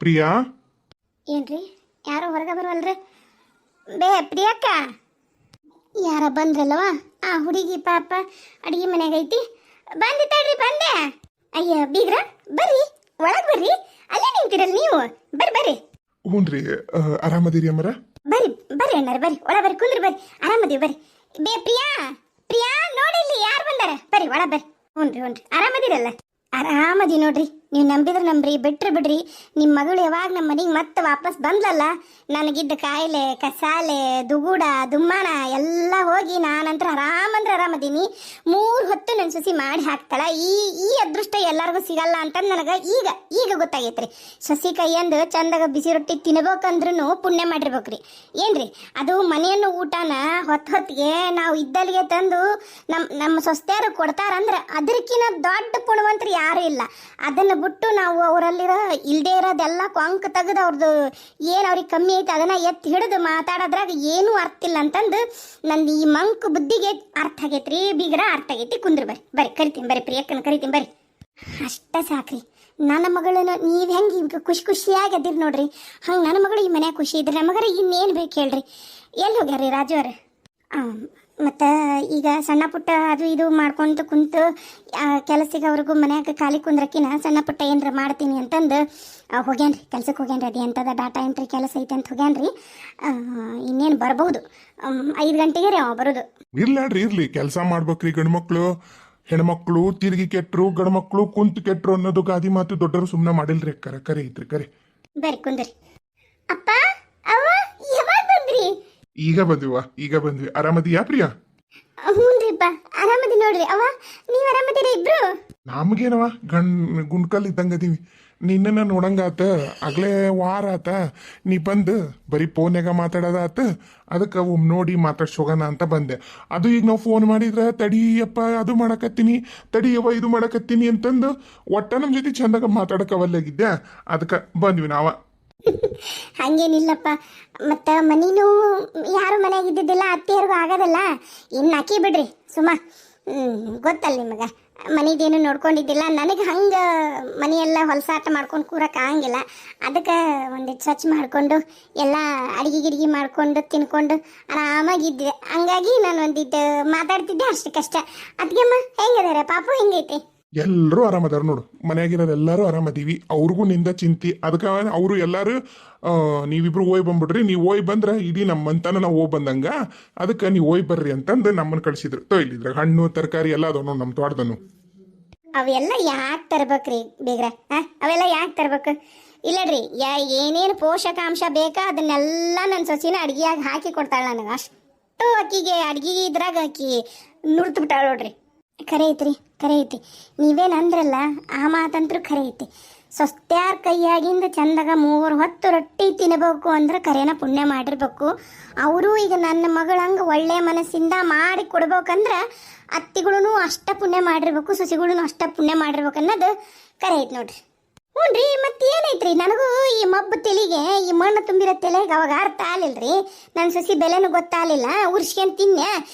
ಪ್ರಿಯಾ. ಏನ್ರಿ ಯಾರೋ ಹೊರಗೆ ಬರವಲ್ರಿ? ಪ್ರಿಯಕ್ಕ ಯಾರ ಬಂದ್ರಲ್ವಾ? ಆ ಹುಡುಗಿ ಪಾಪ ಅಡಿಗೆ ಮನೆಯಾಗ ಐತಿ. ಬಂದೆ ತಡ್ರಿ, ಬಂದೆ. ಅಯ್ಯ ಬೀಗ್ರ, ಬರ್ರಿ ಒಳಗೆ ಬರ್ರಿ. ಅಲ್ಲೇ ನಿಂತಿರಲ್ಲ ನೀವು. ಬರ್ರಿ ಹ್ಞೂನ್ರಿ. ಆರಾಮದಿರಿ ಅಮ್ಮರ? ಬರ್ರಿ ಬರ್ರಿ ಅಣ್ಣಾರ, ಬರ್ರಿ ಒಳ ಬರ್ರಿ, ಕುಂದ್ರಿ ಬರ್ರಿ. ಆರಾಮದೀವಿ ಬರ್ರಿ. ಪ್ರಿಯಾ ಪ್ರಿಯಾ ನೋಡಿಲ್ಲಿ ಯಾರು ಬಂದಾರ, ಬರ್ರಿ ಒಳ ಬರ್ರಿ. ಹ್ಞೂನ್ರಿ ಆರಾಮದಿರಲ್ಲ? ಆರಾಮದಿ ನೋಡ್ರಿ. ನೀವು ನಂಬಿದ್ರೆ ನಂಬ್ರಿ, ಬಿಟ್ರೆ ಬಿಡ್ರಿ. ನಿಮ್ಮ ಮಗಳು ಯಾವಾಗ ನಮ್ಮ ಮನೆಗೆ ಮತ್ತೆ ವಾಪಸ್ ಬಂದ್ಲಲ್ಲ, ನನಗಿದ್ದ ಕಾಯಿಲೆ ಕಸಾಲೆ ದುಗುಡ ದುಮ್ಮಾನ ಎಲ್ಲ ಹೋಗಿ ನಾನಂತರ ಆರಾಮದೀನಿ. 3 ಹೊತ್ತು ನನ್ನ ಸೊಸಿ ಮಾಡಿ ಹಾಕ್ತಾಳ. ಈ ಅದೃಷ್ಟ ಎಲ್ಲರಿಗೂ ಸಿಗಲ್ಲ ಅಂತ ನನಗೆ ಈಗ ಗೊತ್ತಾಗೈತ್ರಿ. ಸೊಸಿ ಕೈಯಂದು ಚಂದಾಗ ಬಿಸಿ ರೊಟ್ಟಿ ತಿನ್ಬೇಕಂದ್ರೂ ಪುಣ್ಯ ಮಾಡಿರ್ಬೇಕ್ರಿ. ಏನ್ರಿ ಅದು ಮನೆಯನ್ನು ಊಟನ ಹೊತ್ತಿಗೆ ನಾವು ಇದ್ದಲ್ಲಿಗೆ ತಂದು ನಮ್ಮ ಸೊಸ್ತ್ಯಾರು ಕೊಡ್ತಾರಂದ್ರೆ ಅದಕ್ಕಿಂತ ದೊಡ್ಡ ಪುಣ್ಯವಂತರು ಯಾರು ಇಲ್ಲ. ಅದನ್ನು ಬಿಟ್ಟು ನಾವು ಅವರಲ್ಲಿರೋ ಇಲ್ಲದೆ ಇರೋದೆಲ್ಲ ಕೊಂಕ ತೆಗೆದು ಅವ್ರದ್ದು ಏನು ಅವ್ರಿಗೆ ಕಮ್ಮಿ ಐತೆ ಅದನ್ನು ಎತ್ತಿ ಹಿಡಿದು ಮಾತಾಡೋದ್ರಾಗ ಏನೂ ಅರ್ಥ ಇಲ್ಲ ಅಂತಂದು ನಂದು ಈ ಮಂಕ್ ಬುದ್ಧಿಗೆ ಅರ್ಥ ಆಗೈತ್ರಿ. ಬೀಗ್ರ ಅರ್ಥ ಆಗೈತಿ. ಕುಂದ್ರಿ ಬರ್ರಿ ಕರಿತೀನಿ, ಬರ್ರಿ ಪ್ರಿಯಕ್ಕನ ಕರಿತೀನಿ, ಬರ್ರಿ. ಅಷ್ಟ ಸಾಕ್ರಿ. ನನ್ನ ಮಗಳನ್ನ ನೀವು ಹೆಂಗೆ ಈಗ ಖುಷಿಯಾಗಿ ಅದಿರಿ ನೋಡ್ರಿ, ಹಂಗೆ ನನ್ನ ಮಗಳು ಈ ಮನ್ಯಾಗ ಖುಷಿ ಇದ್ರಿ. ನಮಗರ ಇನ್ನೇನು ಬೇಕು ಹೇಳ್ರಿ? ಎಲ್ಲಿ ಹೋಗ್ಯಾರ್ರಿ ರಾಜು ಅವ್ರ? ಮತ್ತು ಈಗ ಸಣ್ಣ ಪುಟ್ಟ ಅದು ಇದು ಮಾಡ್ಕೊಂತ ಕುಂತು ಕೆಲಸಕ್ಕೆ ಅವ್ರಿಗೂ ಮನ್ಯಾಗ ಖಾಲಿ ಕುಂದ್ರಕ್ಕಿನ ಸಣ್ಣ ಪುಟ್ಟ ಏನರ ಮಾಡ್ತೀನಿ ಅಂತಂದು ಹೋಗ್ಯಾನ್ರಿ, ಕೆಲ್ಸಕ್ಕೆ ಹೋಗ್ಯಾನ್ರಿ. ಅದು ಎಂಥದ ಡಾಟಾ ಎಂಟ್ರಿ ಕೆಲಸ ಐತೆ ಅಂತ ಹೋಗ್ಯಾನ್ರಿ. ಇನ್ನೇನು ಬರ್ಬೋದು 5 ಗಂಟೆಗೆ ರೀ ಅವ ಬರೋದು. ಇರ್ಲಿ ಕೆಲಸ ಮಾಡ್ಬೇಕ್ರಿ. ಗಂಡ್ಮಕ್ಳು ಹೆಣ್ಮಕ್ಳು ತಿರುಗಿ ಕೆಟ್ರು, ಗಂಡ್ಮಕ್ಳು ಕುಂತು ಕೆಟ್ರು ಅನ್ನೋದು ಗಾದಿ ಮಾತು ದೊಡ್ಡರು ಸುಮ್ಮನೆ ಮಾಡಿಲ್ರಿ. ಕರೆ ಐತ್ರಿ. ಬರ್ರಿ ಕುಂದ್ರಿ. ಅಪ್ಪ ಅವ್ವ ಯಾವಾಗ ಬಂದ್ರಿ? ಈಗ ಬಂದ್ವಿ. ಆರಾಮದಿಯಾ ಪ್ರಿಯಾ? ಹ್ಞೂನ್ರಿಪ್ಪ ಆರಾಮದಿ ನೋಡ್ರಿ. ಅವ್ವ ನೀವು ಆರಾಮದಿರ ಇಬ್ರು? ನಮಗೇನವ ಗುಂಡ್ಕಲ್ ಇದ್ದಂಗದೀವಿ. ನಿನ್ನ ನೋಡಂಗಾತ ಆಗ್ಲೇ ವಾರ ಆತ. ನೀ ಬಂದು ಬರೀ ಫೋನ್ಯಾಗ ಮಾತಾಡೋದಾತ. ಅದಕ್ಕೆ ನೋಡಿ ಮಾತಾಡ್ಸೋಗೋಣ ಅಂತ ಬಂದೆ. ಅದು ಈಗ ನಾವು ಫೋನ್ ಮಾಡಿದ್ರೆ ತಡಿಯಪ್ಪ ಅದು ಮಾಡಕತ್ತೀನಿ, ತಡಿಯವ್ವ ಇದು ಮಾಡಕತ್ತೀನಿ ಅಂತಂದು ಒಟ್ಟ ನಮ್ಮ ಜೊತೆ ಚಂದಾಗ ಮಾತಾಡಕವಲ್ಲಾಗಿದ್ದೆ. ಅದಕ್ಕೆ ಬಂದ್ವಿ ನಾವ. ಹಂಗೇನಿಲ್ಲಪ್ಪ. ಮತ್ತು ಮನೇನು ಯಾರು ಮನೆಯಾಗ ಇದ್ದಿದ್ದಿಲ್ಲ, ಅತ್ತೆಯವ್ರಿಗೂ ಆಗೋದಲ್ಲ. ಇನ್ನು ಹಾಕಿ ಬಿಡ್ರಿ ಸುಮ್ಮ. ಗೊತ್ತಲ್ಲ ನಿಮಗೆ, ಮನೆದೇನು ನೋಡ್ಕೊಂಡಿದ್ದಿಲ್ಲ. ನನಗೆ ಹಂಗೆ ಮನೆಯೆಲ್ಲ ಹೊಲಸಾಟ ಮಾಡ್ಕೊಂಡು ಕೂರಕ್ಕೆ ಆಗಂಗಿಲ್ಲ. ಅದಕ್ಕೆ ಒಂದಿಟ್ಟು ಸ್ವಚ್ಛ ಮಾಡಿಕೊಂಡು ಎಲ್ಲ ಅಡಿಗೆ ಗಿಡಿಗೆ ಮಾಡಿಕೊಂಡು ತಿನ್ಕೊಂಡು ಆರಾಮಾಗಿದ್ದೆ. ಹಂಗಾಗಿ ನಾನು ಒಂದಿಟ್ಟು ಮಾತಾಡ್ತಿದ್ದೆ ಅಷ್ಟಕ್ಕಷ್ಟ. ಅದಕ್ಕೆಮ್ಮ ಹೆಂಗದಾರೆ? ಪಾಪು ಹೆಂಗೈತಿ? ಎಲ್ಲರೂ ಆರಾಮದಾರ ನೋಡು. ಮನೆಯಾಗಿರೋರು ಎಲ್ಲರೂ ಆರಾಮದೀವಿ. ಅವ್ರಿಗೂ ನಿಂದ ಚಿಂತಿ. ಅದಕ್ಕೆ ಅವರು ಎಲ್ಲರೂ ನೀವಿಬ್ರು ಓಯ್ ಬಂದ್ಬಿಡ್ರಿ. ನೀವು ಓಯ್ ಬಂದ್ರೆ ಇಡೀ ನಮ್ಮಂತಾನ ನಾವು ಹೋಗಿ ಬಂದಂಗ. ಅದಕ್ಕೆ ನೀವು ಓಯ್ ಬರ್ರಿ ಅಂತಂದು ನಮ್ಮನ್ನು ಕಳಿಸಿದ್ರು. ಇಲ್ಲಿದ್ರೆ ಹಣ್ಣು ತರಕಾರಿ ಎಲ್ಲ ಅದಾವ ನೋಡಿ ನಮ್ಮ ತೋಟದನು. ಅವೆಲ್ಲ ಯಾಕೆ ತರ್ಬೇಕ್ರಿ ಬೇಗ್ರ? ಅವೆಲ್ಲ ಯಾಕೆ ತರ್ಬೇಕು? ಇಲ್ಲಡ್ರಿ, ಏನೇನು ಪೋಷಕಾಂಶ ಬೇಕಾ ಅದನ್ನೆಲ್ಲ ನನ್ನ ಸೊಸಿನ ಅಡ್ಗೆಯಾಗಿ ಹಾಕಿ ಕೊಡ್ತಾಳೆ ನನಗೆ. ಅಷ್ಟು ಅಕ್ಕಿಗೆ ಅಡ್ಗೆ ಇದ್ರಾಗ ಅಕ್ಕಿ ನುರ್ತು ಬಿಟ್ಟಾಳ ನೋಡ್ರಿ. ಖರೆ ಐತಿ. ನೀವೇನು ಅಂದ್ರಲ್ಲ ಆ ಮಾತಂತರೂ ಖರೆ ಐತಿ. ಸೊಸ್ತ್ಯಾರ ಕೈಯಾಗಿಂದ ಚಂದಾಗ 3 ಹೊತ್ತು ರೊಟ್ಟಿ ತಿನ್ನಬೇಕು ಅಂದ್ರೆ ಖರೇನ ಪುಣ್ಯ ಮಾಡಿರ್ಬೇಕು. ಅವರು ಈಗ ನನ್ನ ಮಗಳಂಗೆ ಒಳ್ಳೆಯ ಮನಸ್ಸಿಂದ ಮಾಡಿ ಕೊಡ್ಬೇಕಂದ್ರೆ ಅತ್ತಿಗಳೂ ಅಷ್ಟ ಪುಣ್ಯ ಮಾಡಿರ್ಬೇಕು, ಸೊಸಿಗಳೂ ಅಷ್ಟ ಪುಣ್ಯ ಮಾಡಿರ್ಬೇಕು ಅನ್ನೋದು ಖರೆ ಐತಿ ನೋಡ್ರಿ. ಹ್ಞೂನ್ರಿ, ಮತ್ತೇನೈತ್ರಿ? ನನಗೂ ಈ ಮಬ್ಬು ತೆಲಿಗೆ, ಈ ಮಣ್ಣು ತುಂಬಿರೋ ತೆಲೆಗೆ ಅವಾಗ ಅರ್ಥ ಆಗಲಿಲ್ರಿ. ನನ್ನ ಸೊಸಿ ಬೆಲೆನೂ ಗೊತ್ತಾಗಲಿಲ್ಲ. ಉರ್ಸ್ಕೊಂಡು ತಿನ್ನೆ,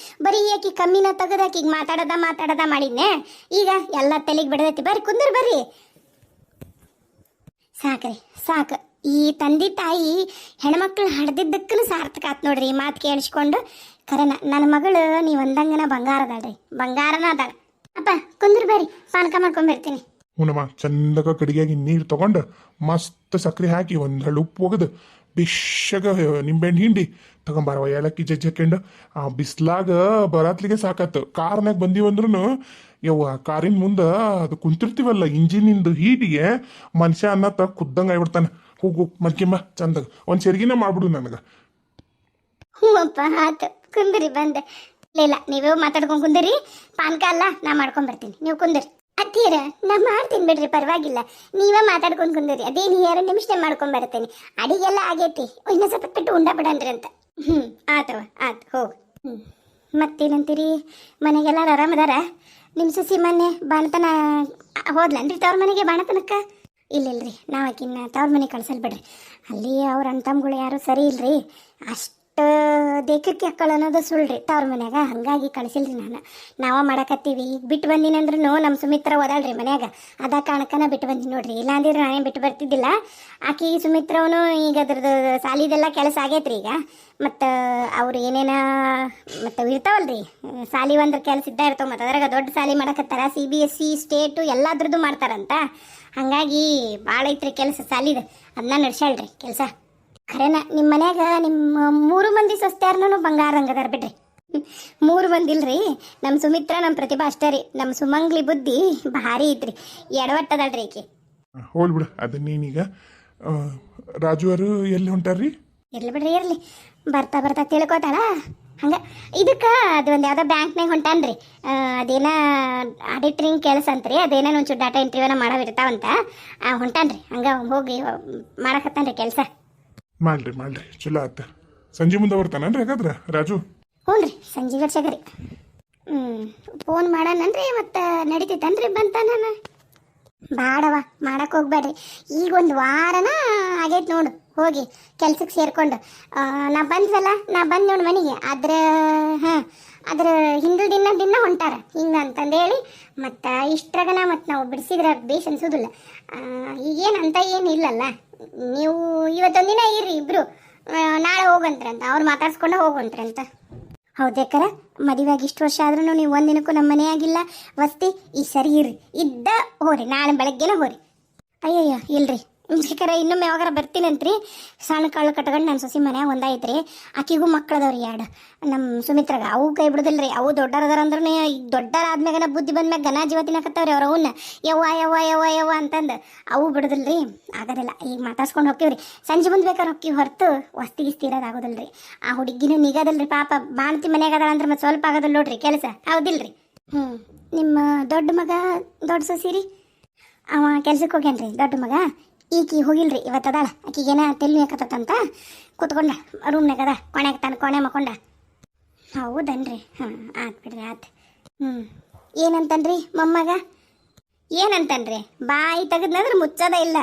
ಬರೀ ಆಕಿ ಕಮ್ಮಿನ ತೆಗೆದು ಆಕಿಗೆ ಮಾತಾಡದ ಮಾಡಿದ್ನೆ. ಈಗ ಎಲ್ಲ ತೆಲಿಗೆ ಬಿಡದೈತಿ. ಬರ್ರಿ ಕುಂದ್ರ ಬರ್ರಿ. ಸಾಕು. ಈ ತಂದೆ ತಾಯಿ ಹೆಣ್ಮಕ್ಳು ಹಡ್ದಿದ್ದಕ್ಕೂ ಸಾರ್ಥಕ ಆತ್ ನೋಡ್ರಿ. ಈ ಮಾತು ಕೇಳಿಸ್ಕೊಂಡು ಖರೇನ ನನ್ನ ಮಗಳು ನೀವು ಅಂದಂಗನ ಬಂಗಾರನ ಅದಾಳ. ಅಪ್ಪ ಕುಂದ್ರ ಬರ್ರಿ, ಪಾನಕ ಮಾಡ್ಕೊಂಡ್ಬರ್ತೀನಿ. ಹುನಮ್ಮ ಚಂದಾಗ ಕಡಿಗೆಯಾಗಿ ನೀರು ತಗೊಂಡು ಮಸ್ತ್ ಸಕ್ಕರೆ ಹಾಕಿ ಒಂದೆರಡು ಉಪ್ಪು ಒಗದು ಬಿಶ್ಶಾಗ ನಿಂಬೆಹಣ್ಣು ಹಿಂಡಿ ತಗೊಂಬಾರವ. ಏಲಕ್ಕಿ ಜಜ್ಜಿ ಹಾಕೊಂಡು ಆ ಬಿಸ್ಲಾಗ ಬರಾತ್ಲಿಗೆ ಸಾಕತ್ತು. ಕಾರ್ನಾಗ ಬಂದೀವಂದ್ರೂ ಯವ್ವ ಕಾರಿನ ಮುಂದೆ ಅದು ಕುಂತಿರ್ತೀವಲ್ಲ ಇಂಜಿನಿಂದು ಹೀಟಿಗೆ ಮನುಷ್ಯ ಅನ್ನತ್ತ ಕುದ್ದಂಗೆ ಆಗ್ಬಿಡ್ತಾನೆ. ಹೋಗು ಮಲ್ಕಿಂಬ ಚಂದಾಗ ಒಂದು ಸೆರ್ಗಿನ ಮಾಡ್ಬಿಡು ನನಗೆ. ಹ್ಞೂ ಅಪ್ಪ ಆಯ್ತು, ಕುಂದ್ರಿ ಬಂದೆ. ಇಲ್ಲ ನೀವೇ ಮಾತಾಡ್ಕೊಂಡು ಕುಂದಿರಿ. ಪಾನಕ ಅಲ್ಲ ನಾ ಮಾಡ್ಕೊಂಡ್ಬರ್ತೀನಿ, ನೀವು ಕುಂದಿರಿ. ಅತ್ತೀರ ನಾ ಮಾಡ್ತೀನಿ ಬಿಡ್ರಿ, ಪರವಾಗಿಲ್ಲ. ನೀವೇ ಮಾತಾಡ್ಕೊಂಡು ಕುಂದಿರಿ. ಅದೇನು 2 ನಿಮಿಷ ಮಾಡ್ಕೊಂಡ್ ಬರ್ತೇನೆ. ಅಡಿಗೆಲ್ಲ ಆಗೈತಿ, ಇನ್ನೂ ಸ್ವಲ್ಪ ಬಿಟ್ಟು ಉಂಡ ಬಿಡನ್ರಿ ಅಂತ. ಆತವ ಆತು ಹೋಗು. ಮತ್ತೇನಂತೀರಿ? ಮನೆಗೆಲ್ಲಾರು ಆರಾಮದಾರ? ನಿಮ್ಮ ಸಸಿ ಮೊನ್ನೆ ಬಾಣತನ ಹೋದ್ಲನ್ರಿ ತವ್ರ ಮನೆಗೆ? ಬಾಣತನಕ್ಕ ಇಲ್ಲಿಲ್ರಿ, ನಾವು ಆಕಿನ್ನ ತವ್ರ ಮನೆ ಕಳ್ಸಲ್ ಬಿಡ್ರಿ. ಅಲ್ಲಿ ಅವ್ರ ಅಣ್ಣ ತಮ್ಮಗಳು ಯಾರು ಸರಿ ಇಲ್ರಿ. ಅಷ್ಟು ಒಟ್ಟು ದೇಕಕ್ಕೆ ಹಾಕೊಳ್ಳೋ ಅನ್ನೋದು ಸುಳ್ರಿ ತವ್ರ ಮನ್ಯಾಗ ಹಂಗಾಗಿ ಕಳಿಸಿಲ್ರಿ ನಾವ ಮಾಡಕತ್ತೀವಿ ಈಗ ಬಿಟ್ಟು ಬಂದಿನಂದ್ರೂ ನಮ್ಮ ಸುಮಿತ್ರ ಓದಾಳ್ರಿ ಮನ್ಯಾಗ ಅದ ಕಾರಣಕ್ಕನ ಬಿಟ್ಟು ಬಂದಿನಿ ನೋಡ್ರಿ ಇಲ್ಲಾಂದಿದ್ರೆ ನಾನೇ ಬಿಟ್ಟು ಬರ್ತಿದ್ದಿಲ್ಲ. ಆಕಿ ಸುಮಿತ್ರವನು ಈಗ ಅದ್ರದ್ದು ಸಾಲಿದೆಲ್ಲ ಕೆಲಸ ಆಗೈತ್ರಿ ಈಗ. ಮತ್ತು ಅವ್ರು ಏನೇನ ಮತ್ತು ಇರ್ತಾವಲ್ರಿ ಸಾಲಿ ಒಂದ್ರ ಕೆಲಸ ಇದ್ದ ಇರ್ತಾವ. ಮತ್ತು ಅದ್ರಾಗ ದೊಡ್ಡ ಸಾಲಿ ಮಾಡಕತ್ತಾರ, CBSE ಸ್ಟೇಟು ಎಲ್ಲದ್ರದ್ದು ಮಾಡ್ತಾರಂತ. ಹಾಗಾಗಿ ಭಾಳ ಐತ್ರಿ ಕೆಲಸ ಸಾಲಿದ, ಅದನ್ನ ನಡ್ಸ್ಯಾಳ್ರಿ ಕೆಲಸ. ಖರೇನ ನಿಮ್ಮ ಮನ್ಯಾಗ ನಿಮ್ಮ 3 ಮಂದಿ ಸೊಸ್ತ್ಯಾರನೂ ಬಂಗಾರ ಹಂಗದಾರ ಬಿಡ್ರಿ. 3 ಮಂದಿ ಇಲ್ರಿ, ನಮ್ಮ ಸುಮಿತ್ರ ನಮ್ಮ ಪ್ರತಿಭಾ ಅಷ್ಟೇ ರೀ. ನಮ್ಮ ಸುಮಂಗ್ಲಿ ಬುದ್ಧಿ ಭಾರಿ ಐತ್ರಿ, ಎಡವಟ್ಟದಳ್ರಿ ಈಕಿ. ಹೋಲ್ ಬಿಡು ಅದು ನೀನೀಗ. ರಾಜು ಅವರು ಎಲ್ಲಿ ಹೊಂಟಾರ್ರಿ? ಇರ್ಲಿ ಬಿಡ್ರಿ ಇರ್ಲಿ, ಬರ್ತಾ ಬರ್ತಾ ತಿಳ್ಕೊತಾಳ ಹಂಗ. ಇದಕ್ಕೆ ಅದು ಒಂದು ಯಾವುದೋ ಬ್ಯಾಂಕ್ನಾಗ ಹೊಂಟಾನ್ರಿ, ಅದೇನ ಆಡಿಟ್ರಿಂಗ್ ಕೆಲಸ ಅಂತ್ರಿ, ಅದೇನೋ ಒಂಚೂರು ಡಾಟಾ ಎಂಟ್ರಿವನ್ನ ಮಾಡೋವಿರ್ತಾವಂತ ಹೊಂಟಾನ್ರಿ. ಹಂಗ ಹೋಗಿ ಮಾಡಕತ್ತಾನ್ರಿ ಕೆಲಸ. ಮಾಡ್ರಿ ಚಲೋ ಆತ. ಸಂಜೆ ಮುಂದೆ ಬರ್ತಾನನ್ರಿ ಹಾಗಾದ್ರೆ ರಾಜು? ಹ್ಞೂ ರೀ, ಸಂಜೆ ಗಡ್ಸಗರಿ. ಫೋನ್ ಮಾಡಾನನ್ರಿ, ಮತ್ತು ನಡೀತೈತನ್ರಿ ಬಂತಾನ? ಬಾಡವ ಮಾಡಕ್ಕೆ ಹೋಗ್ಬೇಡ್ರಿ, ಈಗ ಒಂದು ವಾರನ ಆಗೈತೆ ನೋಡು ಹೋಗಿ ಕೆಲ್ಸಕ್ಕೆ ಸೇರ್ಕೊಂಡು. ನಾ ಬಂದ್ವಲ್ಲ, ನಾ ಬಂದು ನೋಡಿ ಮನೆಗೆ, ಅದ್ರ ಹಿಂದಿನ ದಿನ ಹೊಂಟಾರ ಹಿಂಗೆ ಅಂತಂದೇಳಿ. ಮತ್ತು ಇಷ್ಟ್ರಾಗನ ಮತ್ತು ನಾವು ಬಿಡಿಸಿದ್ರೆ ಬೇಸ್ ಅನ್ಸೋದಿಲ್ಲ. ಈಗೇನಂತ ಏನು ಇಲ್ಲಲ್ಲ, ನೀವು ಇವತ್ತೊಂದಿನ ಇರ್ರಿ ಇಬ್ರು, ನಾಳೆ ಹೋಗಂತ್ರಂತ, ಅವ್ರು ಮಾತಾಡ್ಸ್ಕೊಂಡು ಹೋಗಂತ್ರಂತ. ಹೌದೇಕರ ಮದುವೆಯಾಗಿ ಇಷ್ಟು ವರ್ಷ ಆದ್ರೂ ನೀವು ಒಂದಿನಕ್ಕೂ ನಮ್ಮ ಮನೆಯಾಗಿಲ್ಲ ವಸ್ತಿ. ಈ ಸರಿ ಇರ್ರಿ, ಇದ್ದ ಹೋರಿ, ನಾಳೆ ಬೆಳಗ್ಗೆನ ಹೋರಿ. ಅಯ್ಯಯ್ಯೋ ಇಲ್ರಿ, ಬೇಕಾರೆ ಇನ್ನೊಮ್ಮೆ ಯಾವಾಗಾರ ಬರ್ತೀನಂತ್ರಿ. ಸಣ್ಣ ಕಾಳು ಕಟ್ಕೊಂಡು ನನ್ನ ಸೊಸಿ ಮನ್ಯಾಗ ಒಂದಾಯ್ತ್ರಿ. ಆಕಿಗೂ ಮಕ್ಕಳದವ್ರಿ 2 ನಮ್ಮ ಸುಮಿತ್ರಾಗ. ಅವು ಕೈ ಬಿಡೋದಿಲ್ರಿ, ಅವು ದೊಡ್ಡರದಾರ ಅಂದ್ರೆ ಈಗ ದೊಡ್ಡರಾದ್ಮ್ಯಾಗನ ಬುದ್ಧಿ ಬಂದ್ಮ್ಯಾಗ ಗನ ಜೀವ ತಿನ್ನಕತ್ತವ್ರಿ ಅವ್ರ ಅವನ್ನ ಯವ್ವ ಯವ್ವ ಯವ್ವ ಯವ್ವ ಅಂತಂದು. ಅವು ಬಿಡೋದಿಲ್ರಿ, ಆಗೋದಿಲ್ಲ. ಈಗ ಮಾತಾಡ್ಸ್ಕೊಂಡು ಹೋಗ್ತೀವ್ರಿ, ಸಂಜೆ ಮುಂದೆ ಬೇಕಾದ್ರೆ ಹೋಗ್ತೀವಿ ಹೊರತು ವಸ್ತಿಗಿಸ್ತಿ ಇರೋದಾಗೋದಿಲ್ರಿ. ಆ ಹುಡುಗಿನೂ ನಿಗೋದಿಲ್ರಿ ಪಾಪ, ಬಾಣ್ತಿ ಮನ್ಯಾಗ ಅದಾಳ ಅಂದ್ರೆ ಮತ್ತೆ ಸ್ವಲ್ಪ ಆಗೋದಿಲ್ಲ ನೋಡ್ರಿ ಕೆಲಸ, ಹೌದಿಲ್ರಿ? ನಿಮ್ಮ ದೊಡ್ಡ ಮಗ ದೊಡ್ಡ ಸೊಸಿರಿ ಅವ ಕೆಲ್ಸಕ್ಕೆ ಹೋಗ್ಯಾನ್ರಿ ದೊಡ್ಡ ಮಗ. ಈಕಿ ಹೋಗಿಲ್ರಿ, ಇವತ್ತದಾಳ. ಆಕಿಗೇನ ತೆಲ್ವಿ ಹಾಕತ್ತಂತ ಕೂತ್ಕೊಂಡ ರೂಮ್ನಾಗ ಅದ, ಕೊನೆಗೆ ತಾನು ಕೊನೆ ಮಕ್ಕೊಂಡ. ಹೌದನ್ರಿ? ಆತ್ ಬಿಡ್ರಿ ಆತ್. ಏನಂತನ್ರಿ ಮೊಮ್ಮಗ? ಏನಂತನ್ರಿ? ಬಾಯಿ ತೆಗೆದ್ನಂದ್ರೆ ಮುಚ್ಚೋದ ಇಲ್ಲ,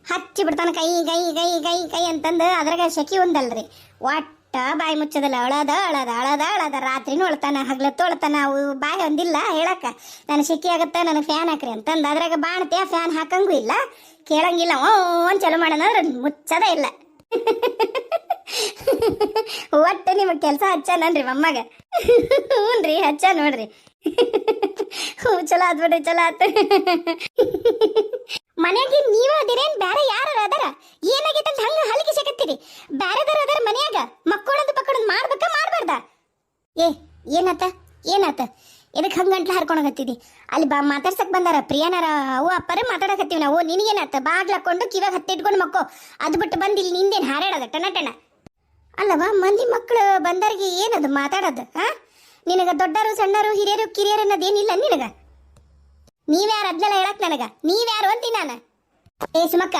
ಹಚ್ಚಿ ಬಿಡ್ತಾನ ಕೈ ಕೈ ಕೈ ಕೈ ಕೈ ಅಂತಂದು. ಅದ್ರಾಗ ಶಕಿ ಒಂದಲ್ರಿ, ಒಟ್ಟ ಬಾಯಿ ಮುಚ್ಚೋದಲ್ಲ. ಅಳದ ಅಳದ ಅಳದ ಅಳದ, ರಾತ್ರಿನೂ ಅಳ್ತಾನ, ಹಗ್ಲತ್ತು ಅಳ್ತಾನ. ಅವು ಬಾಯಿ ಒಂದಿಲ್ಲ ಹೇಳಕ್ಕ, ನಾನು ಶೆಕಿ ಆಗತ್ತ, ನನಗೆ ಫ್ಯಾನ್ ಹಾಕ್ರಿ ಅಂತಂದು. ಅದ್ರಾಗ ಬಾಣ್ತೆ ಫ್ಯಾನ್ ಹಾಕಂಗೂ ಇಲ್ಲ, ಕೇಳಂಗಿಲ್ಲ. ಒಂದು ಚಲೋ ಮಾಡೋಣಂದ್ರೆ ಮುಚ್ಚದ ಇಲ್ಲ. ಒಟ್ಟು ನಿಮಗೆ ಕೆಲಸ ಹಚ್ಚಾನನ್ರಿ ಮೊಮ್ಮಗ? ಹ್ಞೂ ರೀ, ಹಚ್ಚ ನೋಡ್ರಿ. ಚಲೋ ಆತ್ ಬಿಡ್ರಿ, ಚಲೋ ಆತ. ಮನ್ಯಾಗ ನೀವ ಅದಿರೇನ್ ಬೇರೆ ಯಾರ ಅದಾರ? ಏನಾಗೈತಂತ ಹಂಗ ಹಲಿಗೆ ಸಿಗತ್ತೀರಿ? ಬೇರೆದಾರ ಅದಾರ ಮನ್ಯಾಗ, ಮಕ್ಕಳಂದು ಪಕ್ಕಳಂದು ಮಾಡ್ಬೇಕಾ ಮಾಡ್ಬಾರ್ದ? ಏನಾತ ಎದಕ್ಕೆ ಹಂಗಂಟ್ಲ ಹರ್ಕೊಂಡೋಗತ್ತಿದಿ? ಅಲ್ಲಿ ಮಾತಾಡ್ಸಕ್ ಬಂದಾರ ಪ್ರಿಯಾನಾರ ಅವು ಅಪ್ಪರ ಮಾತಾಡಕತ್ತೀವಿ ನಾವು. ನಿನಗೇನಾತ? ಬಾಗ್ಲಾಕೊಂಡು ಕಿವಾಗ ಹತ್ತಿಟ್ಕೊಂಡು ಮಕ್ಕೋ, ಅದು ಬಿಟ್ಟು ಬಂದು ಇಲ್ಲಿ ನಿಂದೇನು ಹಾರಾಡೋದ ಟಣ ಟಣ? ಅಲ್ಲವಾ ಮಂದಿ ಮಕ್ಕಳು ಬಂದವ್ರಿಗೆ ಏನದು ಮಾತಾಡೋದು? ನಿನಗ ದೊಡ್ಡರು ಸಣ್ಣರು ಹಿರಿಯರು ಕಿರಿಯರು ಅನ್ನೋದೇನಿಲ್ಲ ನಿನಗ? ನೀವ್ಯಾರು ಅದನ್ನೆಲ್ಲ ಹೇಳಕ್ ನನಗ? ನೀವ್ಯಾರು ಅಂತೀನಿ ನಾನು? ಸುಮಕ್ಕ,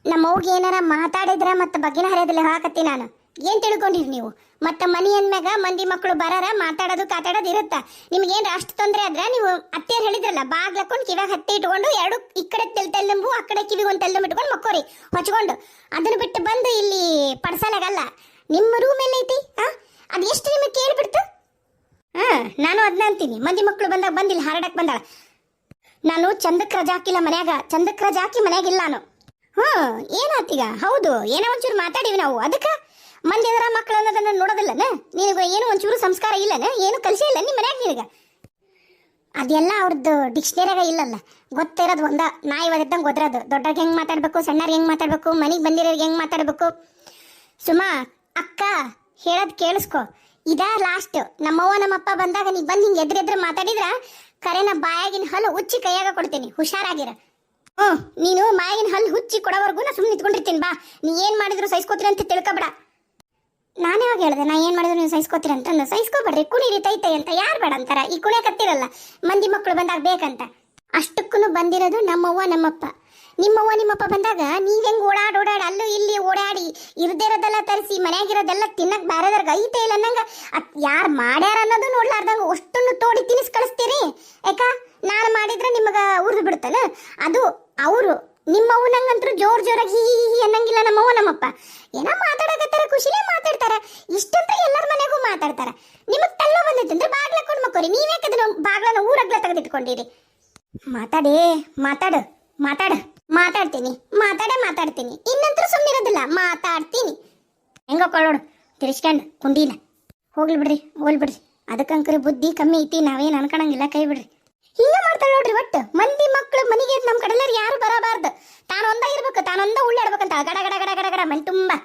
ನಮ್ಮ ಅವ್ಗೆ ಏನಾರ ಮಾತಾಡಿದ್ರ ಮತ್ತೆ ಬಗ್ಗಿನ ಹರಿಯೋದಿಲ್ಲ ಹಾಕತ್ತಿ ನಾನು. ಏನ್ ತಿಳ್ಕೊಂಡಿರಿ ನೀವು? ಮತ್ತೆ ಮನಿ ಅಂದ್ಮ್ಯಾಗ ಮಂದಿ ಮಕ್ಕಳು ಬರಾರ, ಮಾತಾಡೋದು ಕಾತಾಡೋದು ಇರುತ್ತ. ನಿಮ್ಗೇನು ಅಷ್ಟು ತೊಂದರೆ ಆದ್ರೆ ನೀವು ಅತ್ತೆಯರು ಹೇಳಿದ್ರಲ್ಲ, ಬಾಗ್ಲಕ್ಕೊಂಡು ಕಿವಾಗ ಹತ್ತಿ ಇಟ್ಕೊಂಡು 2 ಈ ಕಡೆ ತೆಲ್ತೆಲ್ಲಂಬು ಆ ಕಡೆ ಕಿವಿಗೆ ಒಂದು ತೆಲ್ಲಂಬು ಇಟ್ಕೊಂಡು ಮಕ್ಕೋರಿ ಹೊಚ್ಕೊಂಡು. ಅದನ್ನ ಬಿಟ್ಟು ಬಂದು ಇಲ್ಲಿ ಪಡ್ಸಲಾಗಲ್ಲ. ನಿಮ್ಮ ರೂಮ್ ಎಲ್ಲೈತಿ? ಅದು ಎಷ್ಟು ನಿಮಗೆ ಕೇಳಿಬಿಡ್ತು? ನಾನು ಅದನ್ನ ಅಂತೀನಿ, ಮಂದಿ ಮಕ್ಕಳು ಬಂದಾಗ ಬಂದಿಲ್ಲ ಹಾರಾಡಕ್ ಬಂದಾಳ. ನಾನು ಚಂದಕ್ಕೆ ರಜಾ ಹಾಕಿಲ್ಲ ಮನ್ಯಾಗ, ಚಂದಕ್ಕೆ ರಜಾ ಹಾಕಿ ಮನ್ಯಾಗಿಲ್ಲ ನಾನು. ಏನಾತೀಗ? ಹೌದು, ಏನೋ ಒಂಚೂರು ಮಾತಾಡಿವಿ ನಾವು. ಅದಕ್ಕೆ ಮಂದಿ ಅದರ ಮಕ್ಕಳು ಅನ್ನೋದನ್ನ ನೋಡೋದಿಲ್ಲನ? ನಿನಗೆ ಏನು ಒಂಚೂರು ಸಂಸ್ಕಾರ ಇಲ್ಲನ? ಏನು ಕಲಿಸೇ ಇಲ್ಲ ನಿಮ್ಮ ಮನ್ಯಾಗ ನಿನಗೆ? ಅದೆಲ್ಲ ಅವ್ರದ್ದು ಡಿಕ್ಷನರಿಯಾಗ ಇಲ್ಲಲ್ಲ, ಗೊತ್ತಿರೋದು ಒಂದ. ನಾಯಿ ಒದ್ದಂಗೆ ಗೊದ್ರದು. ದೊಡ್ಡವ್ರಿಗೆ ಹೆಂಗೆ ಮಾತಾಡಬೇಕು, ಸಣ್ಣವ್ರಿಗೆ ಹೆಂಗೆ ಮಾತಾಡಬೇಕು, ಮನೆಗೆ ಬಂದಿರೋರಿಗೆ ಹೆಂಗೆ ಮಾತಾಡಬೇಕು. ಸುಮಾ ಅಕ್ಕ ಹೇಳೋದು ಕೇಳಿಸ್ಕೊ, ಇದಾ ಲಾಸ್ಟ್. ನಮ್ಮವ್ವ ನಮ್ಮಪ್ಪ ಬಂದಾಗ ನೀ ಬಂದು ಹಿಂಗೆ ಎದುರೆದ್ರೆ ಮಾತಾಡಿದ್ರ ಕರೆನ ಬಾಯಾಗಿನ ಹಲ್ಲು ಹುಚ್ಚಿ ಕೈಯಾಗ ಕೊಡ್ತೀನಿ, ಹುಷಾರಾಗಿರ. ನೀನು ಬಾಯಾಗಿನ ಹಲ್ಲು ಹುಚ್ಚಿ ಕೊಡೋವರೆಗೂ ನಾ ಸುಮ್ಮನೆ ನಿಂತ್ಕೊಂಡಿರ್ತೀನಿ. ಬಾ, ನೀ ಏನು ಮಾಡಿದ್ರು ಸಹಿಸ್ಕೋತೀರಿ ಅಂತ ತಿಳ್ಕೊಬೇಡ. ನಾನು ಯಾವಾಗ ಹೇಳಿದೆ ನಾ ಏನು ಮಾಡಿದ್ರು ನೀವು ಸಹಿಸ್ಕೋತೀರ ಅಂತಂದು? ಸಹಿಸ್ಕೋಬೇಡ್ರಿ, ಕುಣಿರಿ ತೈತೈ ಅಂತ ಯಾರು ಬೇಡ ಅಂತಾರ? ಈ ಕುಣಿಯಕತ್ತಿರಲ್ಲ ಮಂದಿ ಮಕ್ಕಳು ಬಂದಾಗ ಬೇಕಂತ. ಅಷ್ಟಕ್ಕೂ ಬಂದಿರೋದು ನಮ್ಮವ್ವ ನಮ್ಮಪ್ಪ. ನಿಮ್ಮವ್ವ ನಿಮ್ಮಪ್ಪ ಬಂದಾಗ ನೀವ್ ಹೆಂಗ್ ಓಡಾಡಿ ಅಲ್ಲೂ ಇಲ್ಲಿ ಓಡಾಡಿ ಇರ್ದಿರೋದೆಲ್ಲ ತರಿಸಿ ಮನ್ಯಾಗಿರೋದೆಲ್ಲ ತಿನ್ನಕ್ ಬೇರೆದವ್ರಿಗೆ ಐತೆ ಇಲ್ಲ ಅನ್ನಂಗ ಯಾರು ಮಾಡ್ಯಾರ ಅನ್ನೋದು ನೋಡ್ಲಾರ್ದಂಗ ಅಷ್ಟನ್ನು ತೋಡಿ ತಿನ್ನಿಸ್ ಕಳಿಸ್ತೀರಿ. ಯಾಕ ನಾನು ಮಾಡಿದ್ರೆ ನಿಮಗ ಉರ್ದು ಬಿಡ್ತಾನ? ಅದು ಅವರು ನಿಮ್ಮವ್ವ ನಂಗಂತರೂ ಜೋರಾಗಿ ಹೀ ಹೀ ಹೀ ಅನ್ನಂಗಿಲ್ಲ ನಮ್ಮವ್ವ ನಮ್ಮಪ್ಪ ಏನೋ ಮಾತಾಡಕತ್ತಾರ ಖುಷಿಲೇ ಮಾತಾಡ್ತಾರ ಇಷ್ಟಂತ ಎಲ್ಲರ ಮನೆಗೂ ಮಾತಾಡ್ತಾರ ನಿಮಗ್ ತಲ್ಲ ಬಂದಿತ್ತಂದ್ರೆ ಬಾಗ್ಲಕ್ಕೊಂಡು ಮಕ್ಕೋರಿ ನೀವ್ಯಾಕದನ್ನ ಬಾಗ್ಲನ್ನ ಊರಗ್ಲ ತೆಗೆದಿಟ್ಕೊಂಡಿರಿ ಮಾತಾಡು ಮಾತಾಡ್ತೀನಿ ಮಾತಾಡ್ತೀನಿ ಇನ್ನಂತರೂ ಸುಮ್ಮನಿರೋದಿಲ್ಲ ಮಾತಾಡ್ತೀನಿ ಹೆಂಗೋ ಕೊಳ್ಳೋಡು ತಿರ್ಸ್ಕೊಂಡು ಕುಂಡಿನ ಹೋಗ್ಲಿ ಬಿಡ್ರಿ ಅದಕ್ಕಂಕ್ರೆ ಬುದ್ಧಿ ಕಮ್ಮಿ ಐತಿ ನಾವೇನು ಅನ್ಕೊಳಂಗಿಲ್ಲ ಕೈ ಬಿಡ್ರಿ ಹಿಂಗ ಮಾಡ್ತಾಳೆ ನೋಡ್ರಿ ಒಟ್ಟು ಮಂದಿ ಮಕ್ಳು ಮನೆಗೆ ನಮ್ಮ ಕಡೆಲ್ಲರೂ ಯಾರು ಬರಬಾರ್ದು ತಾನೊಂದ ಇರ್ಬೇಕು ತಾನೊಂದ ಉಳ್ಳಾಡ್ಬೇಕಂತ ಗಡ ಗಡ ಗಡ ಗಡ ಗಡ ಮನೆ ತುಂಬಾ